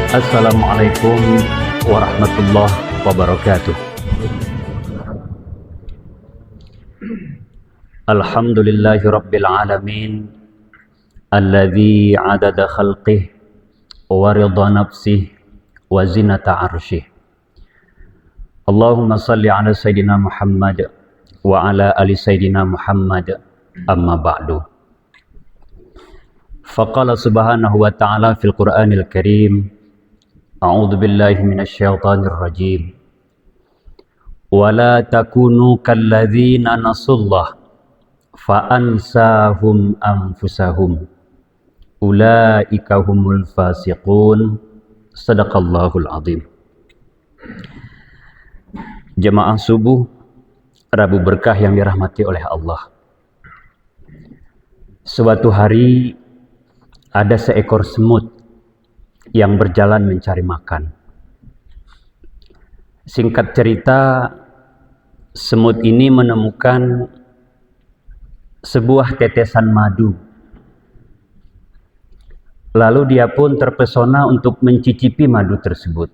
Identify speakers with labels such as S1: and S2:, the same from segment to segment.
S1: Assalamualaikum warahmatullahi wabarakatuh. Alhamdulillahi rabbil alamin, alladzi adada khalqih wa ridha nafsih wa zinata arshih. Allahumma salli ala sayyidina Muhammad wa ala ali sayyidina Muhammad, amma ba'du. Faqala subhanahu wa ta'ala fil Qur'anil Karim, a'udzu billahi minasy syaithanir rajim. Wala takunu kalladzina nasullah fa ansahum anfusahum ulaika humul fasiqun. Sadaqallahul azim. Jemaah subuh Rabu berkah yang dirahmati oleh Allah. Suatu hari ada seekor semut yang berjalan mencari makan. Singkat cerita, semut ini menemukan sebuah tetesan madu. Lalu dia pun terpesona untuk mencicipi madu tersebut.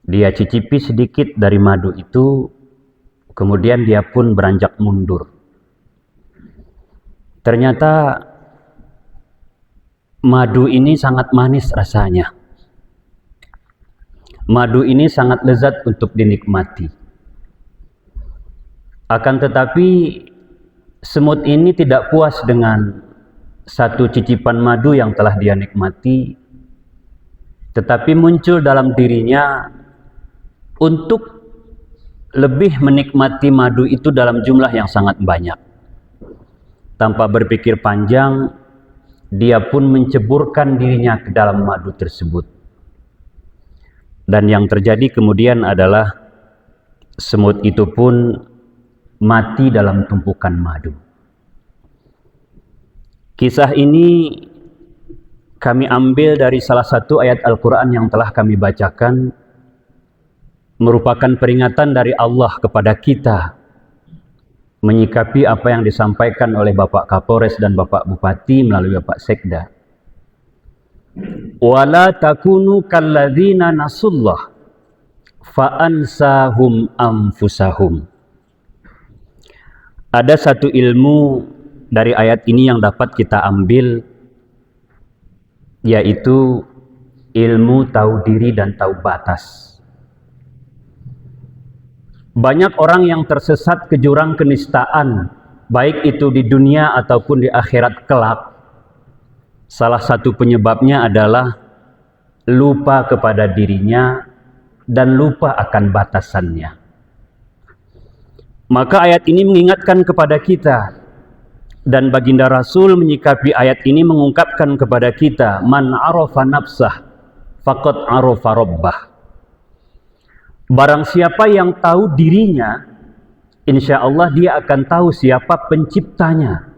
S1: Dia cicipi sedikit dari madu itu, kemudian dia pun beranjak mundur. Ternyata madu ini sangat manis rasanya. Madu ini sangat lezat untuk dinikmati. Akan tetapi semut ini tidak puas dengan satu cicipan madu yang telah dia nikmati, tetapi muncul dalam dirinya untuk lebih menikmati madu itu dalam jumlah yang sangat banyak. Tanpa berpikir panjang, dia pun menceburkan dirinya ke dalam madu tersebut. Dan yang terjadi kemudian adalah semut itu pun mati dalam tumpukan madu. Kisah ini kami ambil dari salah satu ayat Al-Quran yang telah kami bacakan, merupakan peringatan dari Allah kepada kita menyikapi apa yang disampaikan oleh Bapak Kapolres dan Bapak Bupati melalui Bapak Sekda. Wala takunu kalladzina nasullah fa ansahum anfusahum. Ada satu ilmu dari ayat ini yang dapat kita ambil, yaitu ilmu tahu diri dan tahu batas. Banyak orang yang tersesat ke jurang kenistaan, baik itu di dunia ataupun di akhirat kelak. Salah satu penyebabnya adalah lupa kepada dirinya dan lupa akan batasannya. Maka ayat ini mengingatkan kepada kita, dan baginda Rasul menyikapi ayat ini mengungkapkan kepada kita, man arafa nafsah faqad arafa rabbah. Barang siapa yang tahu dirinya, insya Allah dia akan tahu siapa penciptanya.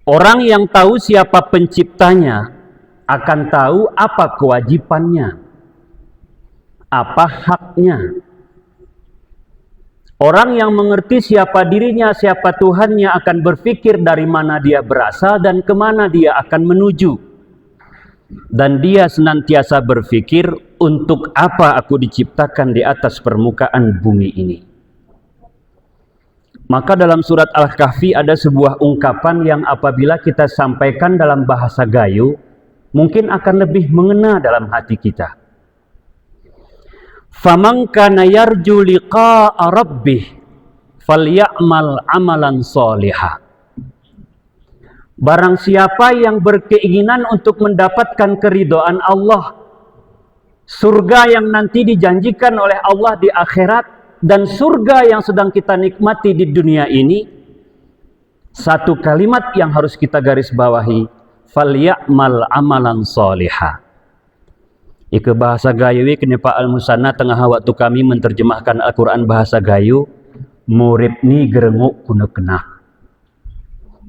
S1: Orang yang tahu siapa penciptanya akan tahu apa kewajibannya, apa haknya. Orang yang mengerti siapa dirinya, siapa Tuhannya akan berpikir dari mana dia berasal dan kemana dia akan menuju. Dan dia senantiasa berpikir, untuk apa aku diciptakan di atas permukaan bumi ini. Maka dalam surat Al-Kahfi ada sebuah ungkapan yang apabila kita sampaikan dalam bahasa gayo, mungkin akan lebih mengena dalam hati kita. Faman kana yarju liqa'a rabbih falyamal amalan sholiha. Barang siapa yang berkeinginan untuk mendapatkan keridhaan Allah, surga yang nanti dijanjikan oleh Allah di akhirat, dan surga yang sedang kita nikmati di dunia ini, satu kalimat yang harus kita garis bawahi, falyamal amalan sholiha. Ike bahasa gayo kene Pak Al-Musanna tengah waktu kami menerjemahkan Al-Quran bahasa gayo, murid ni gerenguk kuna kenah.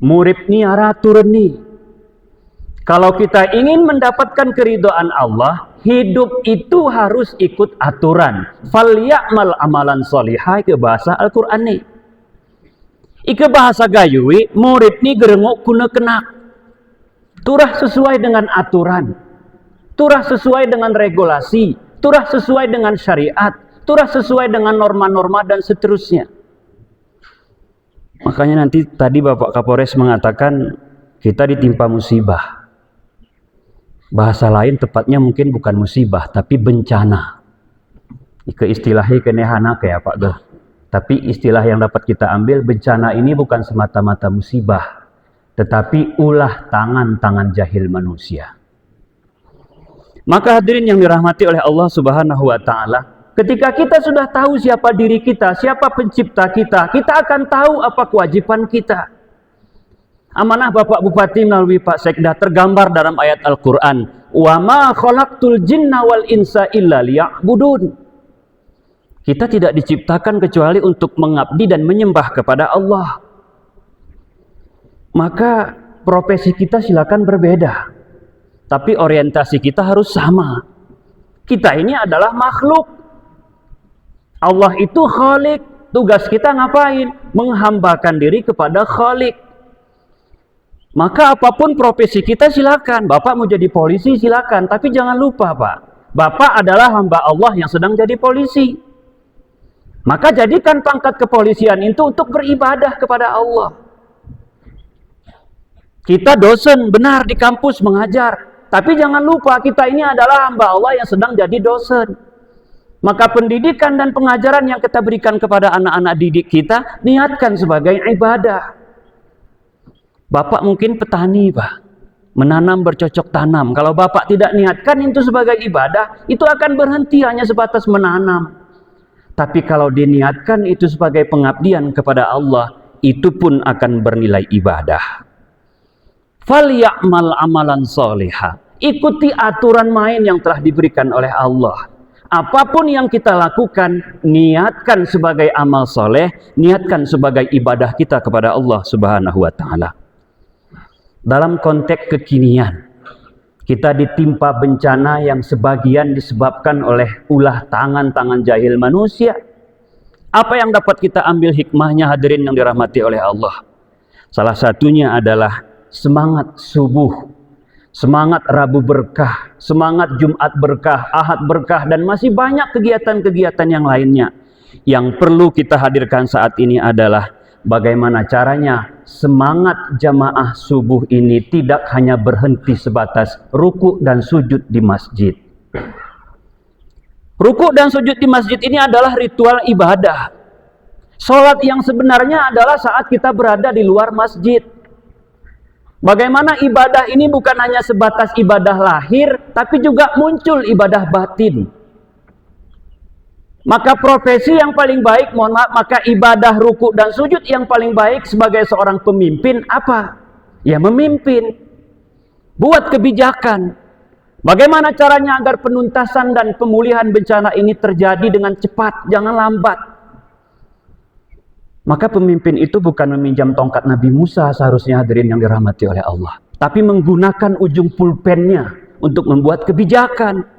S1: Murid ni aratur ni. Kalau kita ingin mendapatkan keridhaan Allah, hidup itu harus ikut aturan. Falyamal amalan sholiha ke bahasa Al-Quran ni. Ike bahasa gayui, murid ni gerengok kuna kenak. Turah sesuai dengan aturan, turah sesuai dengan regulasi, turah sesuai dengan syariat, turah sesuai dengan norma-norma dan seterusnya. Makanya nanti tadi Bapak Kapolres mengatakan kita ditimpa musibah. Bahasa lain tepatnya mungkin bukan musibah, tapi bencana. Ke istilahnya kenehana kayak Pak Gel. Tapi istilah yang dapat kita ambil, bencana ini bukan semata-mata musibah, tetapi ulah tangan-tangan jahil manusia. Maka hadirin yang dirahmati oleh Allah Subhanahu wa taala, ketika kita sudah tahu siapa diri kita, siapa pencipta kita, kita akan tahu apa kewajiban kita. Amanah Bapak Bupati melalui Pak Sekda tergambar dalam ayat Al-Qur'an, "Wa ma khalaqtul jinna wal insa illa liya'budun." Kita tidak diciptakan kecuali untuk mengabdi dan menyembah kepada Allah. Maka profesi kita silakan berbeda, tapi orientasi kita harus sama. Kita ini adalah makhluk. Allah itu Khalik. Tugas kita ngapain? Menghambakan diri kepada Khalik. Maka apapun profesi kita silakan. Bapak mau jadi polisi silakan, tapi jangan lupa Pak, Bapak adalah hamba Allah yang sedang jadi polisi. Maka jadikan pangkat kepolisian itu untuk beribadah kepada Allah. Kita dosen, benar, di kampus mengajar. Tapi jangan lupa kita ini adalah hamba Allah yang sedang jadi dosen. Maka pendidikan dan pengajaran yang kita berikan kepada anak-anak didik kita, niatkan sebagai ibadah. Bapak mungkin petani Pak, menanam bercocok tanam. Kalau Bapak tidak niatkan itu sebagai ibadah, itu akan berhenti hanya sebatas menanam. Tapi kalau diniatkan itu sebagai pengabdian kepada Allah, itu pun akan bernilai ibadah. Falya'mal amalan sholiha. Ikuti aturan main yang telah diberikan oleh Allah. Apapun yang kita lakukan, niatkan sebagai amal soleh, niatkan sebagai ibadah kita kepada Allah Subhanahu wa taala. Dalam konteks kekinian, kita ditimpa bencana yang sebagian disebabkan oleh ulah tangan-tangan jahil manusia. Apa yang dapat kita ambil hikmahnya hadirin yang dirahmati oleh Allah? Salah satunya adalah semangat subuh, semangat Rabu berkah, semangat Jumat berkah, Ahad berkah, dan masih banyak kegiatan-kegiatan yang lainnya. Yang perlu kita hadirkan saat ini adalah bagaimana caranya semangat jamaah subuh ini tidak hanya berhenti sebatas ruku dan sujud di masjid. Ruku dan sujud di masjid ini adalah ritual ibadah. Salat yang sebenarnya adalah saat kita berada di luar masjid. Bagaimana ibadah ini bukan hanya sebatas ibadah lahir, tapi juga muncul ibadah batin. Maka profesi yang paling baik, mohon maaf, maka ibadah ruku dan sujud yang paling baik sebagai seorang pemimpin apa? Ya memimpin. Buat kebijakan. Bagaimana caranya agar penuntasan dan pemulihan bencana ini terjadi dengan cepat, jangan lambat. Maka pemimpin itu bukan meminjam tongkat Nabi Musa seharusnya hadirin yang dirahmati oleh Allah, tapi menggunakan ujung pulpennya untuk membuat kebijakan.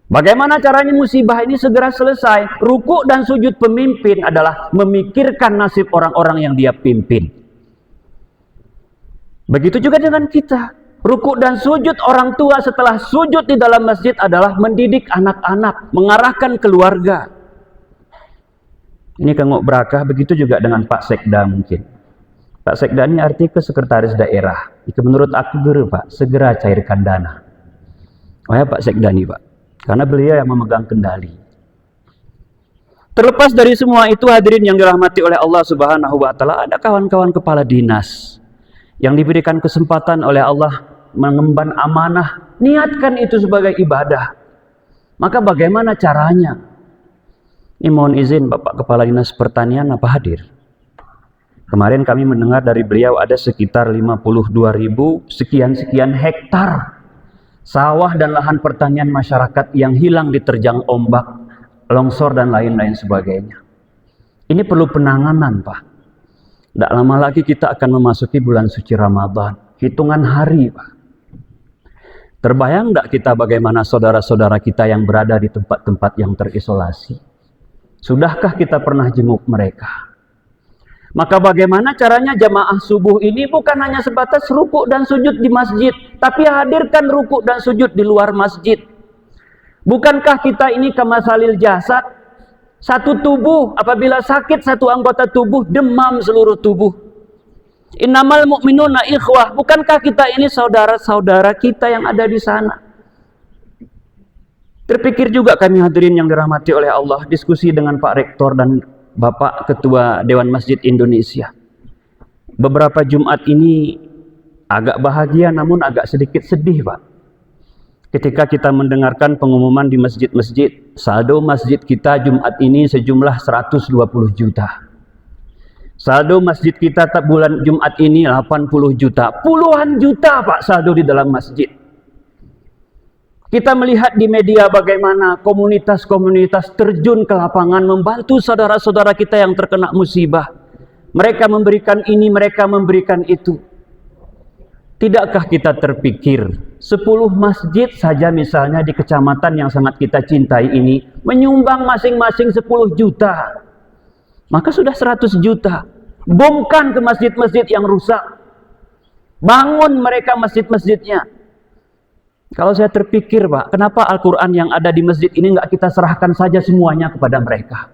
S1: Bagaimana caranya musibah ini segera selesai? Ruku dan sujud pemimpin adalah memikirkan nasib orang-orang yang dia pimpin. Begitu juga dengan kita. Ruku dan sujud orang tua setelah sujud di dalam masjid adalah mendidik anak-anak, mengarahkan keluarga. Ini Kang Brakah, begitu juga dengan Pak Sekda mungkin. Pak Sekda ini arti ke sekretaris daerah. Itu menurut aku guru Pak, segera cairkan dana. Oh ya Pak Sekda nih Pak. Karena beliau yang memegang kendali. Terlepas dari semua itu hadirin yang dirahmati oleh Allah Subhanahu wa taala, ada kawan-kawan kepala dinas yang diberikan kesempatan oleh Allah mengemban amanah, niatkan itu sebagai ibadah. Maka bagaimana caranya? Ini mohon izin Bapak Kepala Dinas Pertanian apa hadir? Kemarin kami mendengar dari beliau ada sekitar 52.000 sekian hektar sawah dan lahan pertanian masyarakat yang hilang diterjang ombak, longsor dan lain-lain sebagainya. Ini perlu penanganan Pak. Tidak lama lagi kita akan memasuki bulan suci Ramadan. Hitungan hari Pak. Terbayang tidak kita bagaimana saudara-saudara kita yang berada di tempat-tempat yang terisolasi? Sudahkah kita pernah jenguk mereka? Maka bagaimana caranya jamaah subuh ini bukan hanya sebatas rukuk dan sujud di masjid, tapi hadirkan rukuk dan sujud di luar masjid. Bukankah kita ini kamasalil jasad, satu tubuh apabila sakit satu anggota tubuh, demam seluruh tubuh. Innamal mu'minuna ikhwah, bukankah kita ini saudara-saudara kita yang ada di sana? Terpikir juga kami hadirin yang dirahmati oleh Allah, diskusi dengan Pak Rektor dan Bapak Ketua Dewan Masjid Indonesia. Beberapa Jumat ini agak bahagia namun agak sedikit sedih, Pak. Ketika kita mendengarkan pengumuman di masjid-masjid, saldo masjid kita Jumat ini sejumlah 120 juta. Saldo masjid kita bulan Jumat ini 80 juta. Puluhan juta, Pak, saldo di dalam masjid. Kita melihat di media bagaimana komunitas-komunitas terjun ke lapangan membantu saudara-saudara kita yang terkena musibah. Mereka memberikan ini, mereka memberikan itu. Tidakkah kita terpikir 10 masjid saja misalnya di kecamatan yang sangat kita cintai ini menyumbang masing-masing 10 juta. Maka sudah 100 juta. Bomkan ke masjid-masjid yang rusak. Bangun mereka masjid-masjidnya. Kalau saya terpikir, Pak, kenapa Al-Quran yang ada di masjid ini nggak kita serahkan saja semuanya kepada mereka?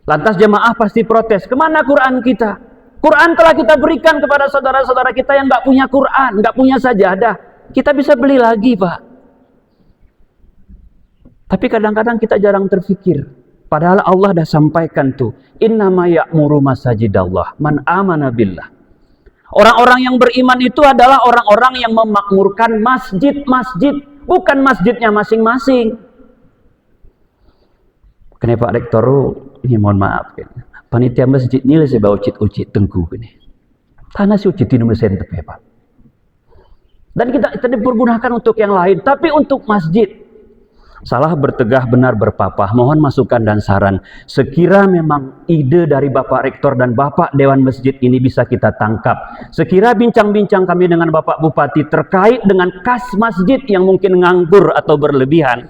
S1: Lantas jemaah pasti protes, kemana Quran kita? Quran telah kita berikan kepada saudara-saudara kita yang nggak punya Quran, nggak punya sajadah. Kita bisa beli lagi, Pak. Tapi kadang-kadang kita jarang terpikir. Padahal Allah dah sampaikan tuh, innama ya'muru masajidallah man amana billah. Orang-orang yang beriman itu adalah orang-orang yang memakmurkan masjid-masjid, bukan masjidnya masing-masing. Kenapa Pak Rektor, ini mohon maaf, panitia masjid ini saya bawa ucit-ucit tengku ini. Tanah si ucit ini mesin tepe, Pak. Dan kita dipergunakan untuk yang lain, tapi untuk masjid. Salah bertegah, benar berpapah. Mohon masukan dan saran. Sekira memang ide dari Bapak Rektor dan Bapak Dewan Masjid ini bisa kita tangkap. Sekira bincang-bincang kami dengan Bapak Bupati terkait dengan kas masjid yang mungkin nganggur atau berlebihan,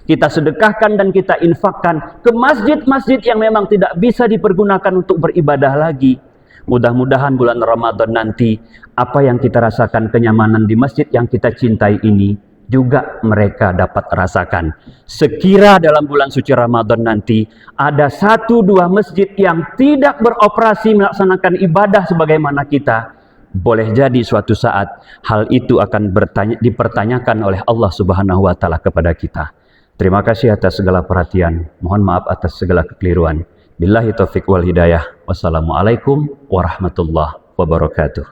S1: kita sedekahkan dan kita infakkan ke masjid-masjid yang memang tidak bisa dipergunakan untuk beribadah lagi. Mudah-mudahan bulan Ramadan nanti, apa yang kita rasakan kenyamanan di masjid yang kita cintai ini, juga mereka dapat rasakan. Sekira dalam bulan suci Ramadan nanti ada 1-2 masjid yang tidak beroperasi melaksanakan ibadah sebagaimana kita, boleh jadi suatu saat hal itu akan dipertanyakan oleh Allah Subhanahu wa taala kepada kita. Terima kasih atas segala perhatian. Mohon maaf atas segala kekeliruan. Billahi taufiq wal hidayah. Wassalamualaikum warahmatullahi wabarakatuh.